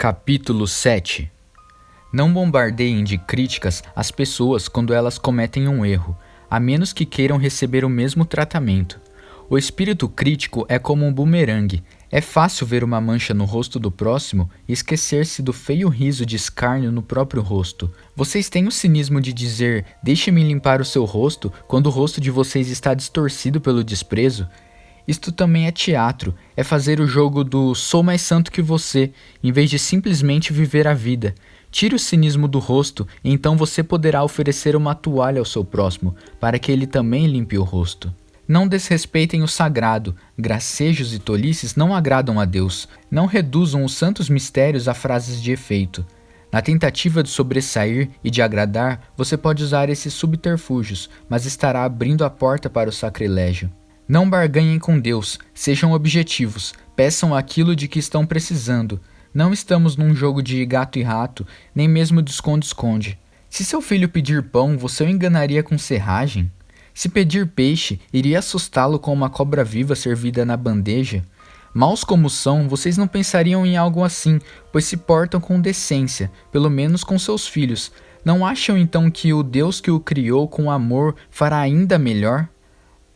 Capítulo 7. Não bombardeiem de críticas as pessoas quando elas cometem um erro, a menos que queiram receber o mesmo tratamento. O espírito crítico é como um bumerangue. É fácil ver uma mancha no rosto do próximo e esquecer-se do feio riso de escárnio no próprio rosto. Vocês têm o cinismo de dizer, deixe-me limpar o seu rosto, quando o rosto de vocês está distorcido pelo desprezo? Isto também é teatro, é fazer o jogo do sou mais santo que você, em vez de simplesmente viver a vida. Tire o cinismo do rosto e então você poderá oferecer uma toalha ao seu próximo, para que ele também limpe o rosto. Não desrespeitem o sagrado, gracejos e tolices não agradam a Deus. Não reduzam os santos mistérios a frases de efeito. Na tentativa de sobressair e de agradar, você pode usar esses subterfúgios, mas estará abrindo a porta para o sacrilégio. Não barganhem com Deus, sejam objetivos, peçam aquilo de que estão precisando. Não estamos num jogo de gato e rato, nem mesmo de esconde-esconde. Se seu filho pedir pão, você o enganaria com serragem? Se pedir peixe, iria assustá-lo com uma cobra viva servida na bandeja? Maus como são, vocês não pensariam em algo assim, pois se portam com decência, pelo menos com seus filhos. Não acham então que o Deus que o criou com amor fará ainda melhor?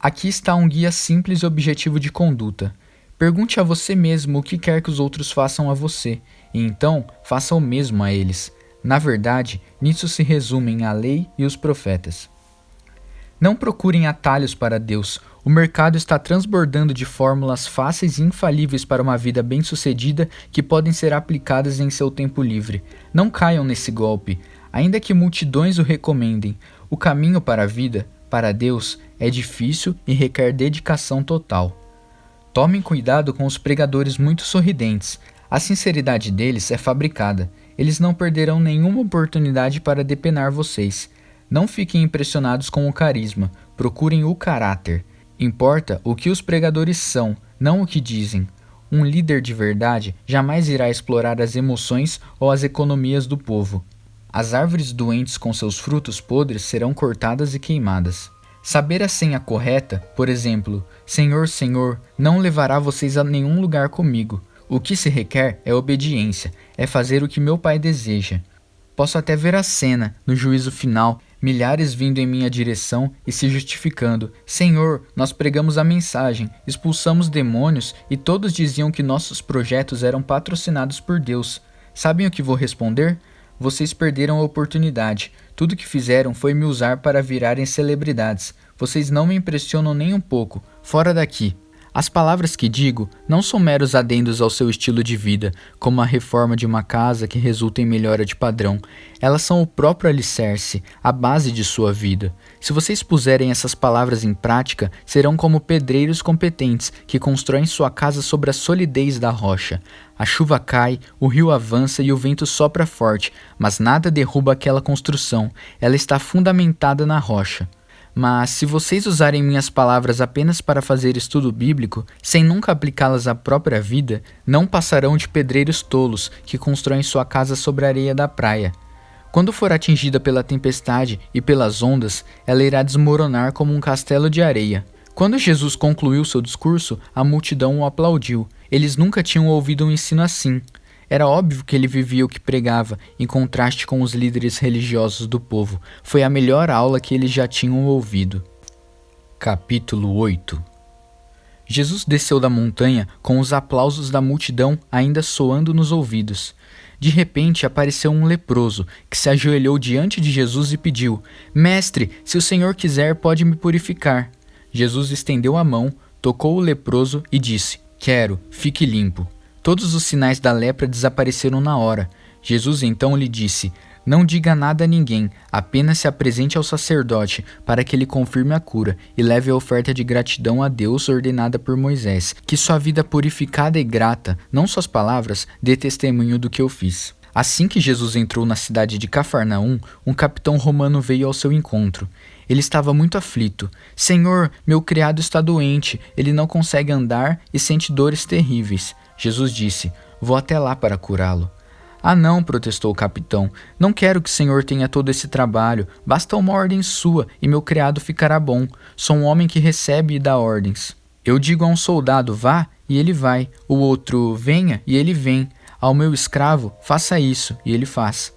Aqui está um guia simples e objetivo de conduta. Pergunte a você mesmo o que quer que os outros façam a você, e então faça o mesmo a eles. Na verdade, nisso se resumem a lei e os profetas. Não procurem atalhos para Deus. O mercado está transbordando de fórmulas fáceis e infalíveis para uma vida bem-sucedida que podem ser aplicadas em seu tempo livre. Não caiam nesse golpe, ainda que multidões o recomendem. O caminho para a vida, para Deus, é difícil e requer dedicação total. Tomem cuidado com os pregadores muito sorridentes. A sinceridade deles é fabricada. Eles não perderão nenhuma oportunidade para depenar vocês. Não fiquem impressionados com o carisma, procurem o caráter. Importa o que os pregadores são, não o que dizem. Um líder de verdade jamais irá explorar as emoções ou as economias do povo. As árvores doentes com seus frutos podres serão cortadas e queimadas. Saber a senha correta, por exemplo, Senhor, Senhor, não levará vocês a nenhum lugar comigo. O que se requer é obediência, é fazer o que meu Pai deseja. Posso até ver a cena, no juízo final, milhares vindo em minha direção e se justificando. Senhor, nós pregamos a mensagem, expulsamos demônios e todos diziam que nossos projetos eram patrocinados por Deus. Sabem o que vou responder? Vocês perderam a oportunidade. Tudo que fizeram foi me usar para virarem celebridades. Vocês não me impressionam nem um pouco. Fora daqui. As palavras que digo não são meros adendos ao seu estilo de vida, como a reforma de uma casa que resulta em melhora de padrão. Elas são o próprio alicerce, a base de sua vida. Se vocês puserem essas palavras em prática, serão como pedreiros competentes que constroem sua casa sobre a solidez da rocha. A chuva cai, o rio avança e o vento sopra forte, mas nada derruba aquela construção. Ela está fundamentada na rocha. Mas se vocês usarem minhas palavras apenas para fazer estudo bíblico, sem nunca aplicá-las à própria vida, não passarão de pedreiros tolos que constroem sua casa sobre a areia da praia. Quando for atingida pela tempestade e pelas ondas, ela irá desmoronar como um castelo de areia. Quando Jesus concluiu seu discurso, a multidão o aplaudiu. Eles nunca tinham ouvido um ensino assim. Era óbvio que ele vivia o que pregava, em contraste com os líderes religiosos do povo. Foi a melhor aula que eles já tinham ouvido. Capítulo 8. Jesus desceu da montanha com os aplausos da multidão ainda soando nos ouvidos. De repente apareceu um leproso, que se ajoelhou diante de Jesus e pediu: Mestre, se o Senhor quiser, pode me purificar. Jesus estendeu a mão, tocou o leproso e disse: Quero, fique limpo. Todos os sinais da lepra desapareceram na hora. Jesus então lhe disse: Não diga nada a ninguém, apenas se apresente ao sacerdote, para que ele confirme a cura e leve a oferta de gratidão a Deus ordenada por Moisés. Que sua vida purificada e grata, não suas palavras, dê testemunho do que eu fiz. Assim que Jesus entrou na cidade de Cafarnaum, um capitão romano veio ao seu encontro. Ele estava muito aflito. Senhor, meu criado está doente, ele não consegue andar e sente dores terríveis. Jesus disse: Vou até lá para curá-lo. Ah não, protestou o capitão, não quero que o senhor tenha todo esse trabalho, basta uma ordem sua e meu criado ficará bom. Sou um homem que recebe e dá ordens. Eu digo a um soldado, vá, e ele vai, o outro, venha, e ele vem. Ao meu escravo, faça isso, e ele faz.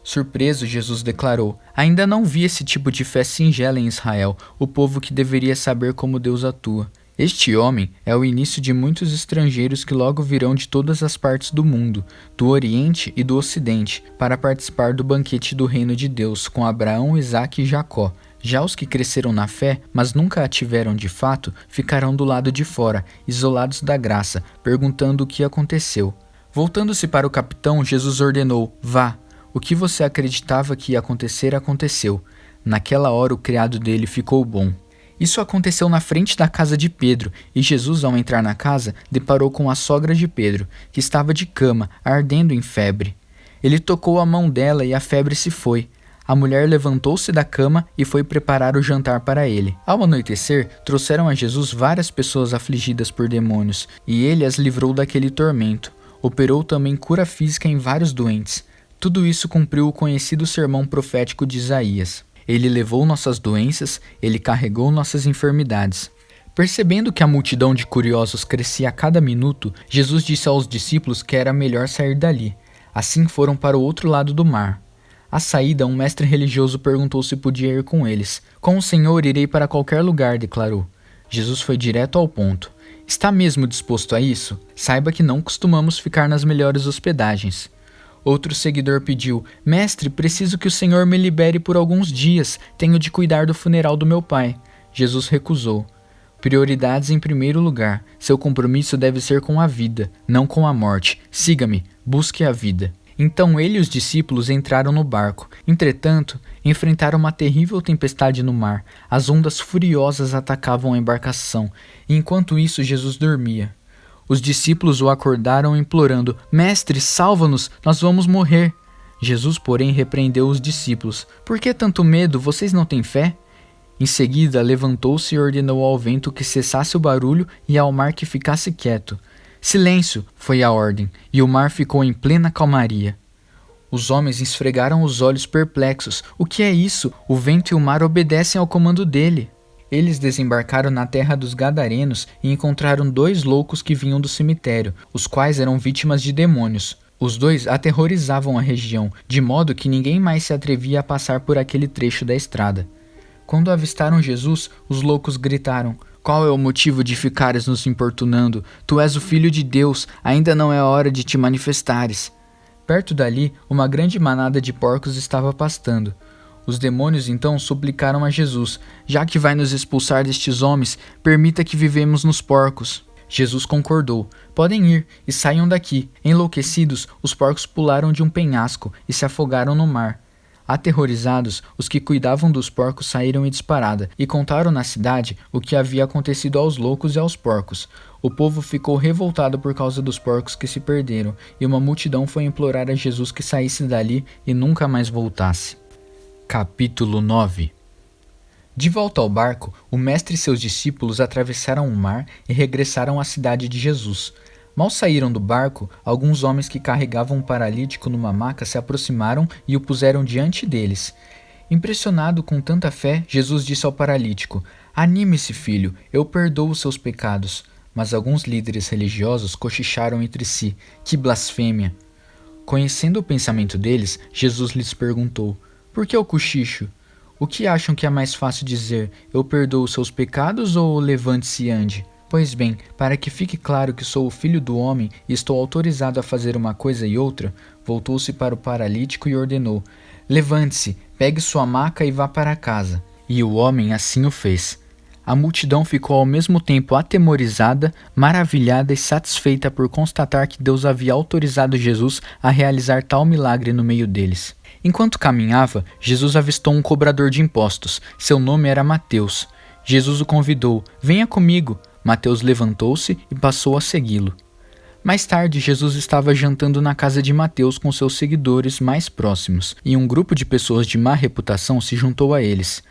Surpreso, Jesus declarou: ainda não vi esse tipo de fé singela em Israel, o povo que deveria saber como Deus atua. Este homem é o início de muitos estrangeiros que logo virão de todas as partes do mundo, do Oriente e do Ocidente, para participar do banquete do reino de Deus com Abraão, Isaque e Jacó. Já os que cresceram na fé, mas nunca a tiveram de fato, ficarão do lado de fora, isolados da graça, perguntando o que aconteceu. Voltando-se para o capitão, Jesus ordenou: vá. O que você acreditava que ia acontecer, aconteceu. Naquela hora o criado dele ficou bom. Isso aconteceu na frente da casa de Pedro, e Jesus, ao entrar na casa, deparou com a sogra de Pedro, que estava de cama, ardendo em febre. Ele tocou a mão dela e a febre se foi. A mulher levantou-se da cama e foi preparar o jantar para ele. Ao anoitecer, trouxeram a Jesus várias pessoas afligidas por demônios, e ele as livrou daquele tormento. Operou também cura física em vários doentes. Tudo isso cumpriu o conhecido sermão profético de Isaías. Ele levou nossas doenças, ele carregou nossas enfermidades. Percebendo que a multidão de curiosos crescia a cada minuto, Jesus disse aos discípulos que era melhor sair dali. Assim foram para o outro lado do mar. À saída, um mestre religioso perguntou se podia ir com eles. Com o Senhor irei para qualquer lugar, declarou. Jesus foi direto ao ponto. Está mesmo disposto a isso? Saiba que não costumamos ficar nas melhores hospedagens. Outro seguidor pediu: mestre, preciso que o Senhor me libere por alguns dias, tenho de cuidar do funeral do meu pai. Jesus recusou. Prioridades em primeiro lugar. Seu compromisso deve ser com a vida, não com a morte. Siga-me, busque a vida. Então ele e os discípulos entraram no barco. Entretanto, enfrentaram uma terrível tempestade no mar. As ondas furiosas atacavam a embarcação, e enquanto isso Jesus dormia. Os discípulos o acordaram implorando: mestre, salva-nos, nós vamos morrer. Jesus, porém, repreendeu os discípulos: por que tanto medo? Vocês não têm fé? Em seguida, levantou-se e ordenou ao vento que cessasse o barulho e ao mar que ficasse quieto. Silêncio, foi a ordem, e o mar ficou em plena calmaria. Os homens esfregaram os olhos perplexos. O que é isso? O vento e o mar obedecem ao comando dele. Eles desembarcaram na terra dos Gadarenos e encontraram 2 loucos que vinham do cemitério, os quais eram vítimas de demônios. Os 2 aterrorizavam a região, de modo que ninguém mais se atrevia a passar por aquele trecho da estrada. Quando avistaram Jesus, os loucos gritaram: qual é o motivo de ficares nos importunando? Tu és o Filho de Deus, ainda não é a hora de te manifestares. Perto dali, uma grande manada de porcos estava pastando. Os demônios então suplicaram a Jesus: já que vai nos expulsar destes homens, permita que vivemos nos porcos. Jesus concordou: podem ir e saiam daqui. Enlouquecidos, os porcos pularam de um penhasco e se afogaram no mar. Aterrorizados, os que cuidavam dos porcos saíram em disparada e contaram na cidade o que havia acontecido aos loucos e aos porcos. O povo ficou revoltado por causa dos porcos que se perderam, e uma multidão foi implorar a Jesus que saísse dali e nunca mais voltasse. Capítulo 9. De volta ao barco, o mestre e seus discípulos atravessaram o mar e regressaram à cidade de Jesus. Mal saíram do barco, alguns homens que carregavam um paralítico numa maca se aproximaram e o puseram diante deles. Impressionado com tanta fé, Jesus disse ao paralítico: anime-se, filho, eu perdoo os seus pecados. Mas alguns líderes religiosos cochicharam entre si: que blasfêmia! Conhecendo o pensamento deles, Jesus lhes perguntou: por que o cochicho? O que acham que é mais fácil dizer: eu perdoo os seus pecados, ou levante-se e ande? Pois bem, para que fique claro que sou o Filho do Homem e estou autorizado a fazer uma coisa e outra, voltou-se para o paralítico e ordenou: levante-se, pegue sua maca e vá para casa. E o homem assim o fez. A multidão ficou ao mesmo tempo atemorizada, maravilhada e satisfeita por constatar que Deus havia autorizado Jesus a realizar tal milagre no meio deles. Enquanto caminhava, Jesus avistou um cobrador de impostos. Seu nome era Mateus. Jesus o convidou: venha comigo. Mateus levantou-se e passou a segui-lo. Mais tarde, Jesus estava jantando na casa de Mateus com seus seguidores mais próximos, e um grupo de pessoas de má reputação se juntou a eles.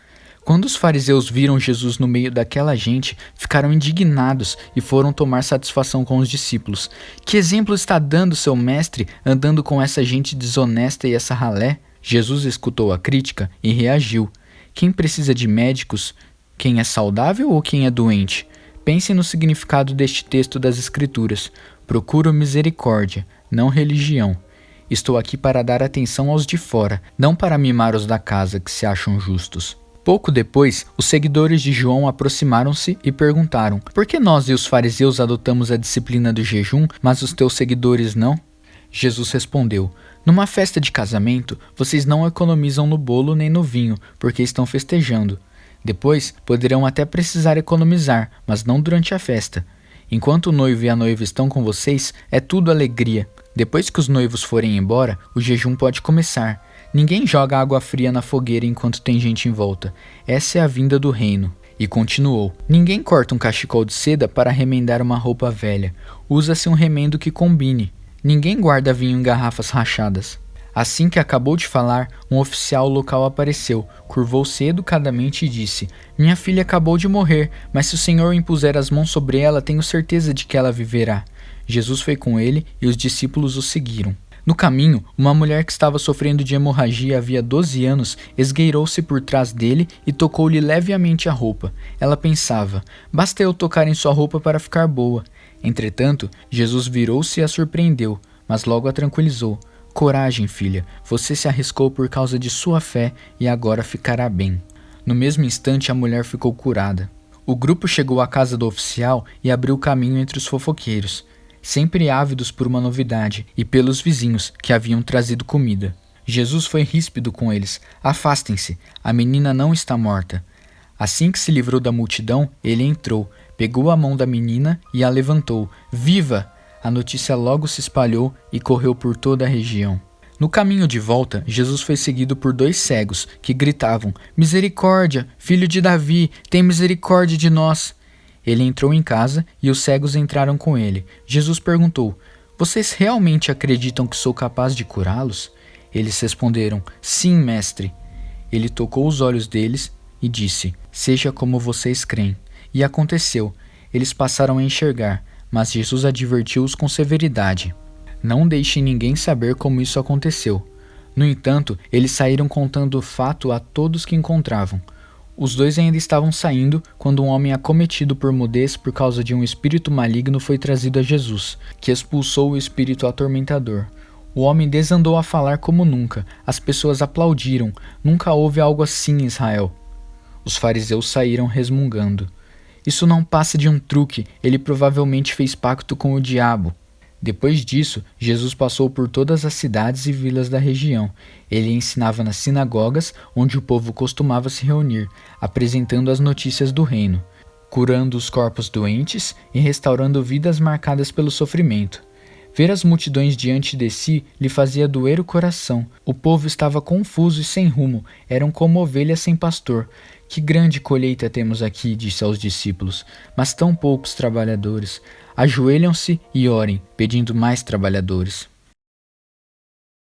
Quando os fariseus viram Jesus no meio daquela gente, ficaram indignados e foram tomar satisfação com os discípulos. Que exemplo está dando seu mestre andando com essa gente desonesta e essa ralé? Jesus escutou a crítica e reagiu: quem precisa de médicos? Quem é saudável ou quem é doente? Pense no significado deste texto das Escrituras. Procuro misericórdia, não religião. Estou aqui para dar atenção aos de fora, não para mimar os da casa que se acham justos. Pouco depois, os seguidores de João aproximaram-se e perguntaram: por que nós e os fariseus adotamos a disciplina do jejum, mas os teus seguidores não? Jesus respondeu: numa festa de casamento, vocês não economizam no bolo nem no vinho, porque estão festejando. Depois, poderão até precisar economizar, mas não durante a festa. Enquanto o noivo e a noiva estão com vocês, é tudo alegria. Depois que os noivos forem embora, o jejum pode começar. Ninguém joga água fria na fogueira enquanto tem gente em volta. Essa é a vinda do reino. E continuou: ninguém corta um cachecol de seda para remendar uma roupa velha. Usa-se um remendo que combine. Ninguém guarda vinho em garrafas rachadas. Assim que acabou de falar, um oficial local apareceu, curvou-se educadamente e disse: minha filha acabou de morrer, mas se o Senhor impuser as mãos sobre ela, tenho certeza de que ela viverá. Jesus foi com ele e os discípulos o seguiram. No caminho, uma mulher que estava sofrendo de hemorragia havia 12 anos esgueirou-se por trás dele e tocou-lhe levemente a roupa. Ela pensava: basta eu tocar em sua roupa para ficar boa. Entretanto, Jesus virou-se e a surpreendeu, mas logo a tranquilizou: coragem, filha, você se arriscou por causa de sua fé e agora ficará bem. No mesmo instante, a mulher ficou curada. O grupo chegou à casa do oficial e abriu caminho entre os fofoqueiros, sempre ávidos por uma novidade, e pelos vizinhos, que haviam trazido comida. Jesus foi ríspido com eles: afastem-se, a menina não está morta. Assim que se livrou da multidão, ele entrou, pegou a mão da menina e a levantou. Viva! A notícia logo se espalhou e correu por toda a região. No caminho de volta, Jesus foi seguido por 2 cegos, que gritavam: misericórdia, filho de Davi, tem misericórdia de nós. Ele entrou em casa e os cegos entraram com ele. Jesus perguntou: vocês realmente acreditam que sou capaz de curá-los? Eles responderam: sim, mestre. Ele tocou os olhos deles e disse: seja como vocês creem. E aconteceu. Eles passaram a enxergar, mas Jesus advertiu-os com severidade: não deixem ninguém saber como isso aconteceu. No entanto, eles saíram contando o fato a todos que encontravam. Os 2 ainda estavam saindo quando um homem acometido por mudez por causa de um espírito maligno foi trazido a Jesus, que expulsou o espírito atormentador. O homem desandou a falar como nunca. As pessoas aplaudiram. Nunca houve algo assim em Israel. Os fariseus saíram resmungando: isso não passa de um truque, ele provavelmente fez pacto com o diabo. Depois disso, Jesus passou por todas as cidades e vilas da região. Ele ensinava nas sinagogas, onde o povo costumava se reunir, apresentando as notícias do reino, curando os corpos doentes e restaurando vidas marcadas pelo sofrimento. Ver as multidões diante de si lhe fazia doer o coração. O povo estava confuso e sem rumo, eram como ovelhas sem pastor. Que grande colheita temos aqui, disse aos discípulos, mas tão poucos trabalhadores. Ajoelham-se e orem, pedindo mais trabalhadores.